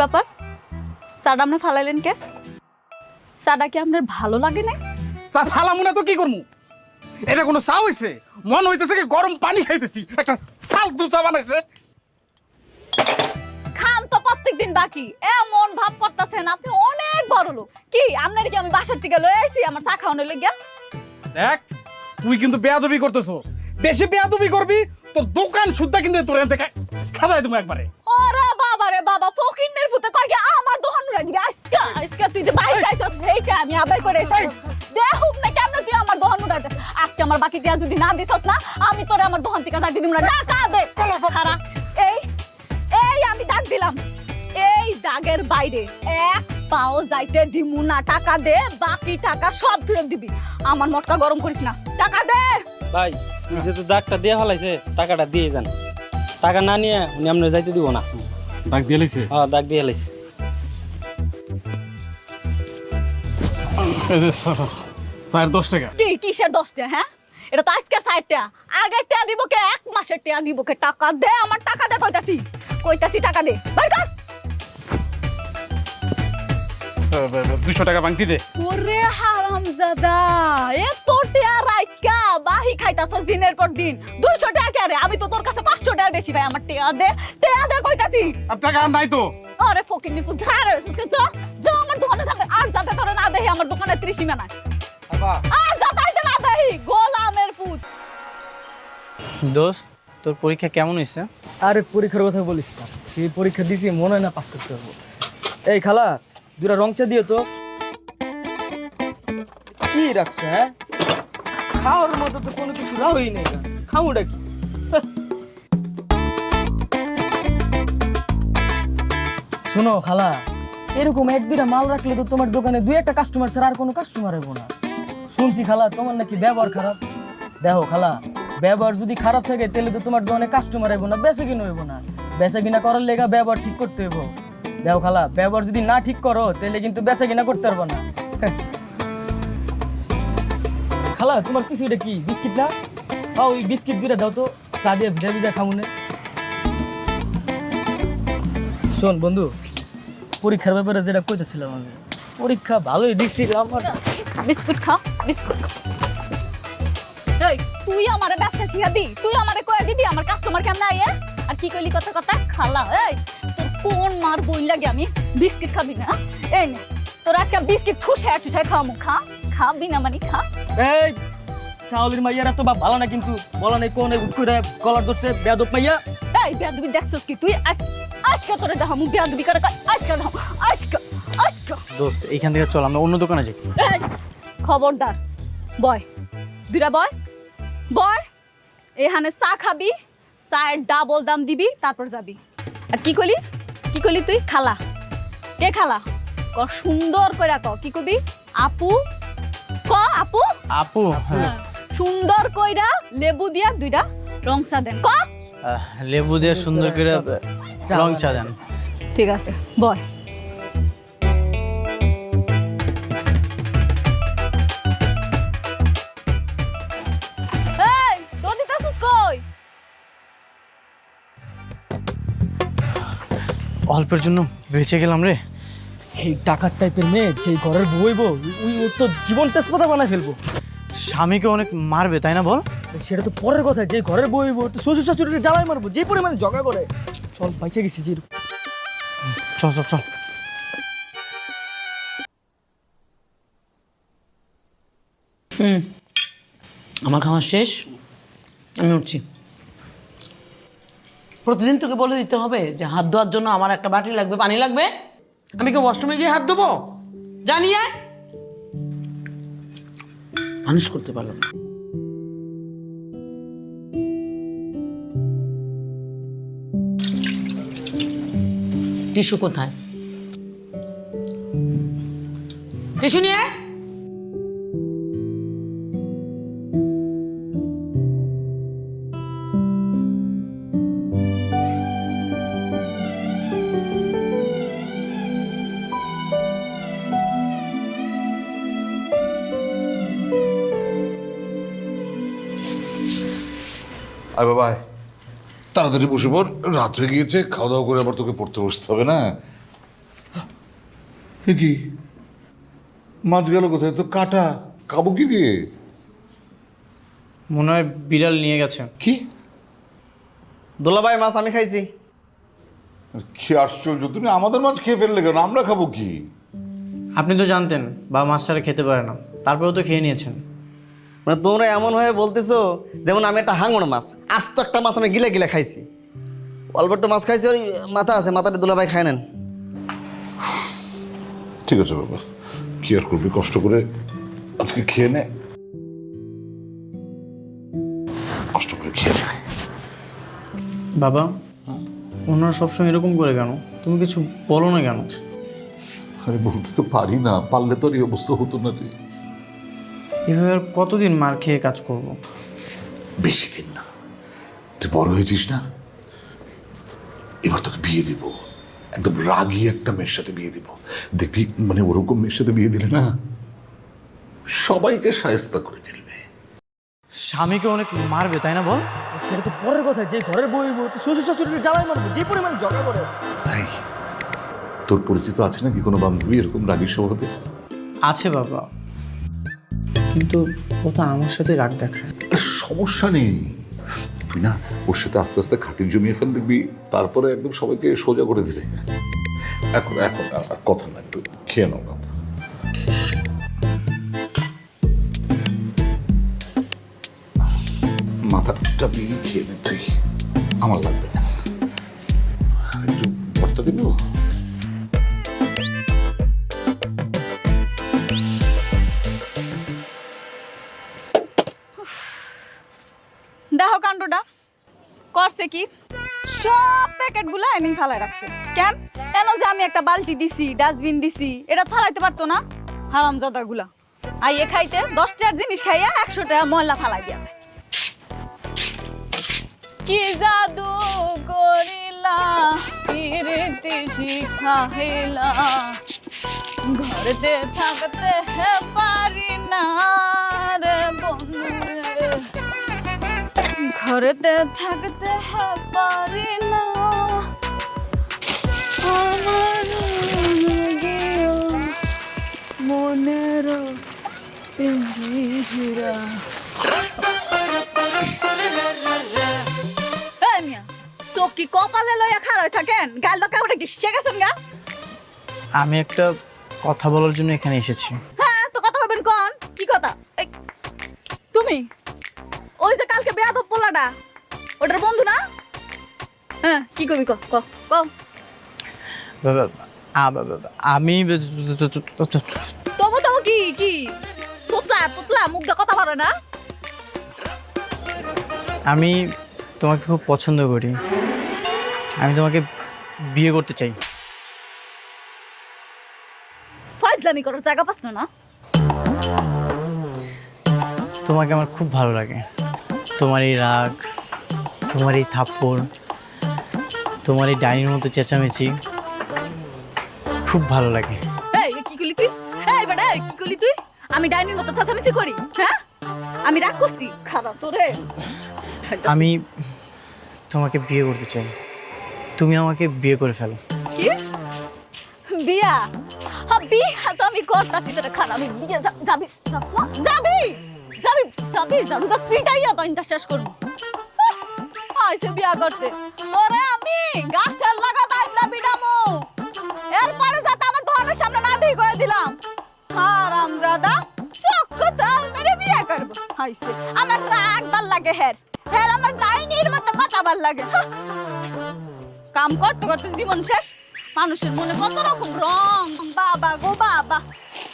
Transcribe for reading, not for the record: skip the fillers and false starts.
ব্যাপার? সাডা আপনি ফালাইলেন কে? সাডা কি আপনার ভালো লাগে না? চা ফালামু না তো কি করমু? এটা কোনো চা হইছে? মন হইতেছে কি গরম পানি খাইতেছি, একটা ফালতু চা বানাইছে। খান তো প্রত্যেকদিন বাকি, এমন ভাব করতেছেন আপনি অনেক বড় লোক। কি আপনার কি আমি বাসার থেকে লয়ে আইছি আমার চা খাওয়ানোর লাগিয়া? দেখ তুই কিন্তু বেয়াদবি করতেছস, বেশি বেয়াদবি করবি তোর দোকান সুদ্ধা কিন্তু তোর এখান থেকে খাদাই দেবো একবারে। ওরে বাবা রে বাবা, ফকিন্নের ফুতে কয় কি আমার দোকান উড়াই দিবি? আজকে আজকে তুই যে বাইরে যাইছস সেইটা আমি আদায় করে আইছি। দেখুম না কেমনে তুই আমার দোকান উড়াই দিস। আজকে আমার বাকি টিয়া যদি না দিছস না, আমি তোরে আমার দোকান থেকে কাটি দিমু না। টাকা দে। খারা এই এই আমি ডাক দিলাম, এই দাগের বাইরে এক পাও যাইতে দিমু না। টাকা দে, বাকি টাকা সব ফেরত দিবি। আমার মটকা গরম করিস না, টাকা দে। ভাই যেহেতু দাগটা দিয়ে ফেলাইছে টাকাটা দিয়ে যান। টাকা না নিয়ে উনি আপনার যাইতে দিব না। ডাক দিয়ে লাইছে? হ্যাঁ দাগ দিয়ে ফেলাইছে। স্যার 10 টাকা। কি কিসের 10 টাকা? হ্যাঁ, এটা তো আজকের 60 টাকা। আগের টাকা দিব কে? এক মাসের টাকা দিব কে? টাকা দে, আমার টাকা দে। কইতাছি টাকা দে, বের কর। 200 টাকা বাংতি দে। ওরে হারামজাদা, এত টাকা রাইকা বাহি খাইতাছস দিনের পর দিন। 200 টাকা রে? আমি তো তোর কাছে 500 টাকা বেশি ভাই। আমার টাকা দে, কইতাছি। আর টাকা আর নাই তো। আরে ফকিন্নি ফুট ঝাড় হইছিস তো। যা আমার দোকানে যাবে, আর যাতে তোরে না দেখি আমার দোকানে 30 সীমা নাই। আর যাতাইতে না দেখি গোলামের পুত। দোস্ত তোর পরীক্ষা কেমন হয়েছে? আরে পরীক্ষার কথা বলিস না, সেই পরীক্ষা দিয়েছি মনে হয় না পাস করতে পারবো। এই খালা, দুটা রং চা দিও তো। কি রাখছো? হ্যাঁ, খাওয়ার মতো তো কোনো কিছু রাহই নেই। খামুটা কি? শোনো খালা, এরকম এক দুইটা মাল রাখলে তো তোমার দোকানে দুই একটা কাস্টমার ছাড়া আর কোনো কাস্টমার হবে না। শুনছি খালা তোমার নাকি ব্যবহার খারাপ। দেখো খালা, ব্যবহার যদি খারাপ থাকে তাহলে তো তোমার দোকানে কাস্টমার হইব না, বেচা কিনা হইব না। বেচা কিনা করার লেগা ব্যবহার ঠিক করতে হইব। দেখো খালা, ব্যবহার যদি না ঠিক করো তাহলে কিন্তু বেচা কিনা করতে পারবো না। খালা তোমার কিছু এটা কি বিস্কিট না? ওই বিস্কিট দুইটা দাও তো, চা দিয়ে ভিজা ভিজা খামুনে। শোন বন্ধু, পরীক্ষার ব্যাপারে যেটা কইতেছিলাম আমি, পরীক্ষা ভালোই দিচ্ছি আমার। বিস্কুট খা, বিস্কুট খা। এই তুই আমারে ব্যবসা শিখাবি? তুই আমারে কয়ে দিবি আমার কাস্টমার কেমন আইয়ে? আর কি কইলি কথা কথা খালা? এই তোর কোন মার বই লাগে আমি বিস্কিট খাবি না? এই নে তোর আজকে বিস্কিট ঠুসে খাওয়ামু। খাবি না মানে খা। এই চাউলের মাইয়ারা তো বাপ ভালো না, কিন্তু বলা নাই কোন গলার ধরছে বেয়াদব মাইয়া। এই বেয়াদবি দেখছস কি তুই? আজকে তোরে দেখামু বেয়াদবি করে। আজকে দেখামু, আজকে। দোস্ত এইখান থেকে চল আমরা অন্য দোকানে যাই। এই খবরদার, বয় দুইটা বয় এখানে চা খাবি, চায়ের ডাবল দাম দিবি, তারপর যাবি। আর কি কইলি তুই? খালা কে? খালা ক সুন্দর করে ক। কি কবি? আপু ক। আপু আপু হ্যাঁ, সুন্দর কইরা লেবু দিয়া দুইটা রং চা দেন। ক লেবু দিয়ে সুন্দর করে রং চা দেন। ঠিক আছে, বয়। এই দৌড় দিতাছিস কই? অল্পের জন্য বেঁচে গেলাম রে। এই টাকার টাইপের মেয়ে যে ঘরের বইব, ওই ওর তো জীবন তেজপাতা বানায় ফেলবো। স্বামীকে অনেক মারবে তাই না বল? সেটা তো পরের কথা, যে ঘরের বইব তো শ্বশুর শাশুড়িকে জ্বালায় মারবো যে পরিমাণে ঝগড়া করে। চল বাইচে গেছি যে। চল চল চল। আমার খাওয়া শেষ, আমি উঠছি। প্রতিদিন তোকে বলে দিতে হবে যে হাত ধোয়ার জন্য আমার একটা বাটি লাগবে, পানি লাগবে। আমি কি ওয়াশরুমে গিয়ে হাত ধোবো? জানি মানুষ করতে পারলাম না। টিস্যু কোথায়? টিস্যু নিয়ে আয়। আয় বাবা আয়। তাড়াতাড়ি বসে পড়, রাত হয়ে গিয়েছে, খাওয়া দাওয়া করে আবার তোকে পড়তে বসতে হবে না। কি মাছ গেল কোথায়? তো কাটা, খাবো কি দিয়ে? মনে হয় বিড়াল নিয়ে গেছে। কি দোলাভাই মাছ আমি খাইছি। কি আশ্চর্য, তুমি আমাদের মাছ খেয়ে ফেললে কেন? আমরা খাবো কি? আপনি তো জানতেন বা মাছ ছাড়া খেতে পারে না, তারপরেও তো খেয়ে নিয়েছেন। মানে তোমরা এমন হয়ে বলতেছো যেমন আমি একটা হাঙড় মাছ, আস্ত একটা মাছ আমি গিলে গিলে খাইছি। অল্প একটা মাছ খাইছি, ওই মাথা আছে, মাথাটা দোলাভাই খায় নেন। ঠিক আছে বাবা, কি আর করবি, কষ্ট করে আজকে খেয়ে নে, কষ্ট করে খেয়ে নে। বাবা, ওনারা সবসময় এরকম করে কেন? তুমি কিছু বলো না কেন? আরে বলতে তো পারি না, পারলে তো আর এই অবস্থা হতো না রে। এভাবে আর কতদিন মার খেয়ে কাজ করব? বেশি দিন না, তুই বড় হয়েছিস না, এবার তোকে বিয়ে দিব, একদম রাগী একটা মেয়ের সাথে বিয়ে দিব। দেখবি মানে ওরকম মেয়ের সাথে বিয়ে দিলে না সবাইকে শায়েস্তা করে ফেলবে। স্বামীকে অনেক মারবে, তাই না বল? সেটা তো পরের কথা, যে ঘরের বই তো শ্বশুর শাশুড়িকে জ্বালাই মারবে, যে পরিমাণে ঝগড়া করে। তাই তোর পরিচিত আছে নাকি কোনো বান্ধবী এরকম রাগী স্বভাবে? আছে বাবা, কিন্তু ও তো আমার সাথে রাগ দেখায়। সমস্যা নেই, তুই না ওর সাথে আস্তে আস্তে খাতির জমিয়ে ফেল, দেখবি তারপরে একদম সবাইকে সোজা করে দিবে। এখন এখন আর কথা না, একটু খেয়ে নাও বাবা। মাথাটা দিয়ে খেয়ে নে তুই, আমার লাগবে না। একটু ভর্তা দিব? দেখো কাণ্ডটা করছে কি, সব প্যাকেট গুলা এনেই ফালাই রাখছে। কেন? কেন যে আমি একটা বালতি দিছি, ডাস্টবিন দিছি, এটা ফালাইতে পারতো না? হারামজাদা গুলা আইয়ে খাইতে 10 টাকার জিনিস খাইয়া 100 টাকা ময়লা ফালাই দিয়েছে। কি জাদু করিলা, পিরিতি শিখাইলা, ঘরেতে থাকতে পারি না রে বন্ধু রে, ঘরেতে থাকতে পারি না, আমার গিয়েও মনের পিঞ্জিরা। চোখ কি কপালে লইয়া খাড়াই থাকেন? গাল লোক কাউরে গিসছে গেছেন গা? আমি একটা কথা বলার জন্য এখানে এসেছি। হ্যাঁ, তো কথা বলবেন কোন? কি কথা? এই তুমি ওই যে কালকে বেয়াদব পোলাটা, ওটার বন্ধু না? হ্যাঁ, কি কবি ক ক ক। আমি তবু তবু কি কি তোতলা তোতলা মুখ দিয়ে কথা পারে না? আমি তোমাকে খুব পছন্দ করি, আমি তোমাকে বিয়ে করতে চাই। ফাজলামি করার জায়গা পাস না? তোমাকে আমার খুব ভালো লাগে, তোমার এই রাগ, তোমার এই থাপ্পড়, তোমার এই ডাইনির মতো চেঁচামেচি খুব ভালো লাগে। এই কি করলি তুই? এই বেটা, কি করলি তুই? আমি ডাইনির মতো চেঁচামেচি করি? হ্যাঁ, আমি রাগ করছি? খারাপ তোরে। আমি তোমাকে বিয়ে করতে চাই, তুমি আমাকে বিয়ে করে ফেলো। কি বিয়া? হ্যাঁ, বিয়া তো আমি করতাছি তোরে। খারাপ আমি বিয়ে যাবি যাবি যাবি যাবি যাবি তো পিটাইয়া বাইনটা শেষ করবো। আইসে বিয়া করতে তোরে আমি গাছের লাগা বাইন্দা পিটামু, এরপরে যাতে আমার দোকানের সামনে না দিয়ে করে দিলাম। হারামজাদা চক্কতা মেরে বিয়ে করবো। আইসে আমার রাগ ভাল লাগে, হের হের আমার ডাইনির মতো কথা ভাল লাগে। কাম করতে করতে জীবন শেষ। মানুষের মনে কত রকম রং, বাবা গো বাবা।